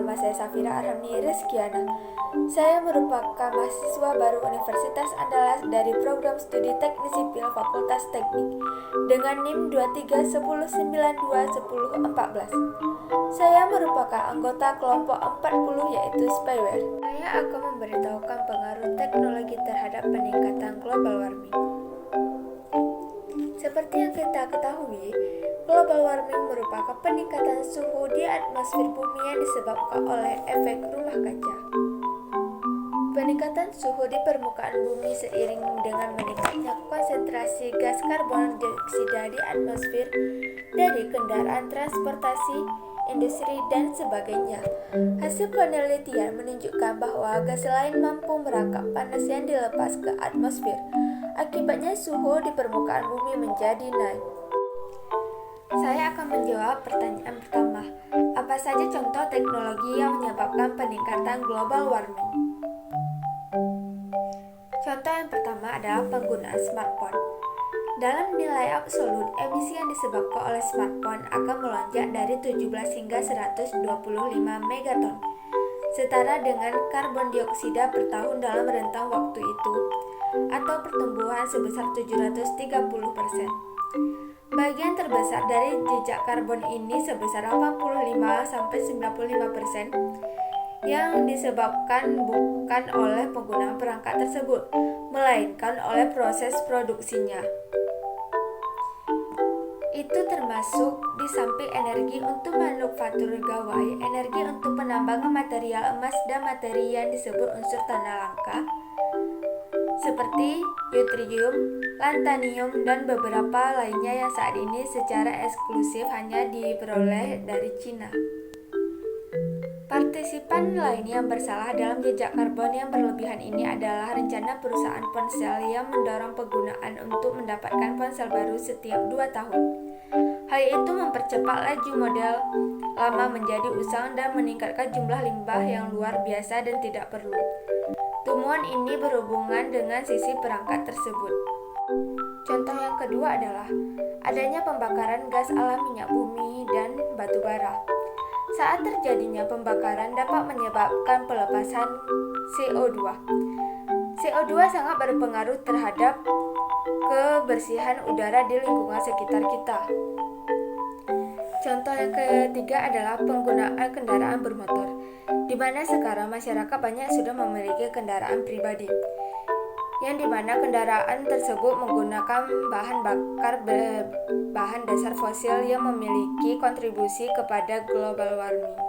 nama saya Safira Arhamni Rizkiana. Saya merupakan mahasiswa baru Universitas Andalas dari program studi Teknik Sipil Fakultas Teknik dengan NIM 2310921014. Saya merupakan anggota kelompok 40 yaitu spyware. Saya akan memberitahukan pengaruh teknologi terhadap peningkatan global warming. Seperti yang kita ketahui, global warming merupakan peningkatan suhu di atmosfer bumi yang disebabkan oleh efek rumah kaca. Peningkatan suhu di permukaan bumi seiring dengan meningkatnya konsentrasi gas karbon dioksida di atmosfer dari kendaraan transportasi, industri, dan sebagainya. Hasil penelitian menunjukkan bahwa gas lain mampu merangkap panas yang dilepas ke atmosfer. Akibatnya suhu di permukaan bumi menjadi naik. Saya akan menjawab pertanyaan pertama. Apa saja contoh teknologi yang menyebabkan peningkatan global warming? Contoh yang pertama adalah penggunaan smartphone. Dalam nilai absolut, emisi yang disebabkan oleh smartphone akan melonjak dari 17 hingga 125 megaton, setara dengan karbon dioksida per tahun dalam rentang waktu itu, atau pertumbuhan sebesar 730%. Bagian terbesar dari jejak karbon ini sebesar 85-95% yang disebabkan bukan oleh penggunaan perangkat tersebut, melainkan oleh proses produksinya. Itu termasuk di samping energi untuk manufaktur gawai, energi untuk penambangan material emas dan materi yang disebut unsur tanah langka, seperti yttrium, lantanium, dan beberapa lainnya yang saat ini secara eksklusif hanya diperoleh dari Cina. Partisipan lain yang bersalah dalam jejak karbon yang berlebihan ini adalah rencana perusahaan ponsel yang mendorong penggunaan untuk mendapatkan ponsel baru setiap 2 tahun. Hal itu mempercepat laju model lama menjadi usang dan meningkatkan jumlah limbah yang luar biasa dan tidak perlu. Temuan ini berhubungan dengan sisi perangkat tersebut. Contoh yang kedua adalah adanya pembakaran gas alam minyak bumi dan batu bara. Saat terjadinya pembakaran dapat menyebabkan pelepasan CO2. CO2 sangat berpengaruh terhadap kebersihan udara di lingkungan sekitar kita. Contoh yang ketiga adalah penggunaan kendaraan bermotor, di mana sekarang masyarakat banyak sudah memiliki kendaraan pribadi, yang dimana kendaraan tersebut menggunakan bahan bakar berbahan dasar fosil yang memiliki kontribusi kepada global warming.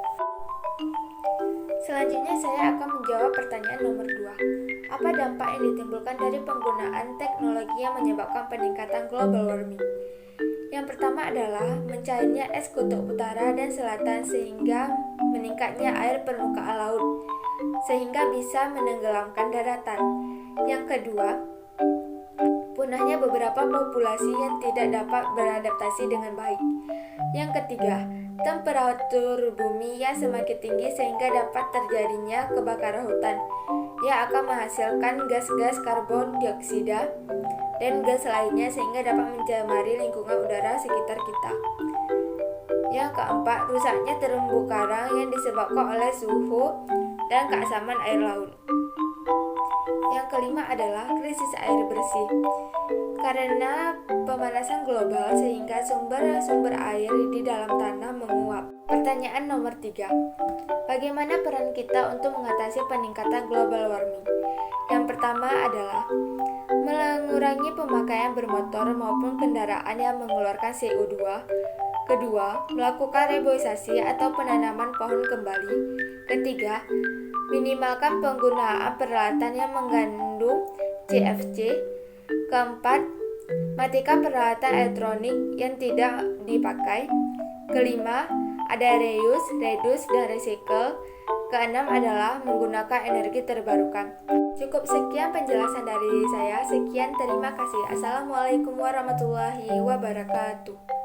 Selanjutnya saya akan menjawab pertanyaan nomor 2. Apa dampak yang ditimbulkan dari penggunaan teknologi yang menyebabkan peningkatan global warming? Yang pertama adalah mencairnya es kutub utara dan selatan sehingga meningkatnya air permukaan laut, sehingga bisa menenggelamkan daratan. Yang kedua, punahnya beberapa populasi yang tidak dapat beradaptasi dengan baik. Yang ketiga, temperatur bumi yang semakin tinggi sehingga dapat terjadinya kebakaran hutan yang akan menghasilkan gas-gas karbon dioksida dan gas lainnya sehingga dapat mencemari lingkungan udara sekitar kita. Yang keempat, rusaknya terumbu karang yang disebabkan oleh suhu dan keasaman air laut. Yang kelima adalah krisis air bersih. Karena pemanasan global sehingga sumber-sumber air di dalam tanah menguap. Pertanyaan nomor 3. Bagaimana peran kita untuk mengatasi peningkatan global warming? Yang pertama adalah mengurangi pemakaian bermotor maupun kendaraan yang mengeluarkan CO2. Kedua, melakukan reboisasi atau penanaman pohon kembali. Ketiga, minimalkan penggunaan peralatan yang mengandung CFC. Keempat, matikan peralatan elektronik yang tidak dipakai. Kelima, ada reuse, reduce, dan recycle. Keenam adalah menggunakan energi terbarukan. Cukup sekian penjelasan dari saya. Sekian, terima kasih. Assalamualaikum warahmatullahi wabarakatuh.